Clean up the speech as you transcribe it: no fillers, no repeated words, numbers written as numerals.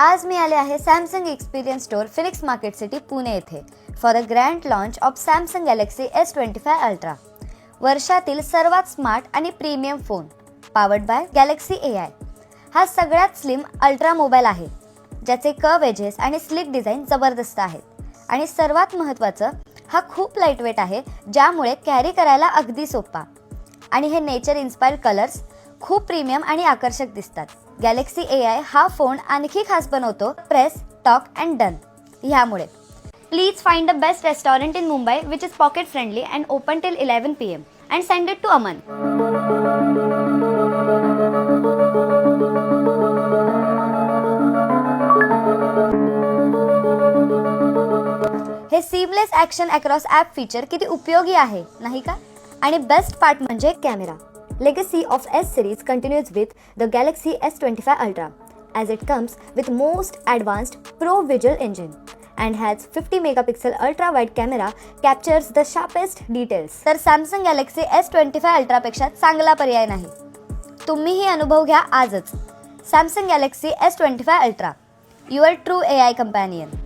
आज मी आले आहे Samsung experience store Phoenix market city Pune येथे for a grand launch of Samsung Galaxy S25 ultra. वर्षातील सर्वात स्मार्ट आणि premium phone powered by Galaxy AI. हा सगळ्यात स्लिम अल्ट्रा मोबाईल आहे ज्याचे कर्व एजेस आणि स्लिक डिझाईन जबरदस्त आहेत आणि सर्वात महत्त्वाचं हा खूप लाईटवेट आहे ज्यामुळे कॅरी करायला अगदी सोपा आणि हे नेचर इन्स्पायर्ड कलर्स खूप प्रीमियम आणि आकर्षक दिसतात. गॅलेक्सी AI हा फोन आणखी खास बनवतो प्रेस, टॉक अँड डन ह्यामुळे. Please find the best restaurant in Mumbai which is pocket friendly and open till 11 PM and send it to Aman. हे seamless action across app feature किती उपयोगी आहे नाही का? आणि बेस्ट पार्ट म्हणजे camera. Legacy of S series continues with the Galaxy S25 Ultra as it comes with most advanced Pro Visual engine and has 50 megapixel ultra wide camera captures the sharpest details. तर Samsung Galaxy S25 Ultra पेक्षा चांगला पर्याय नाही. तुम्हीही अनुभव घ्या आजच. Samsung Galaxy S25 Ultra, your true AI companion.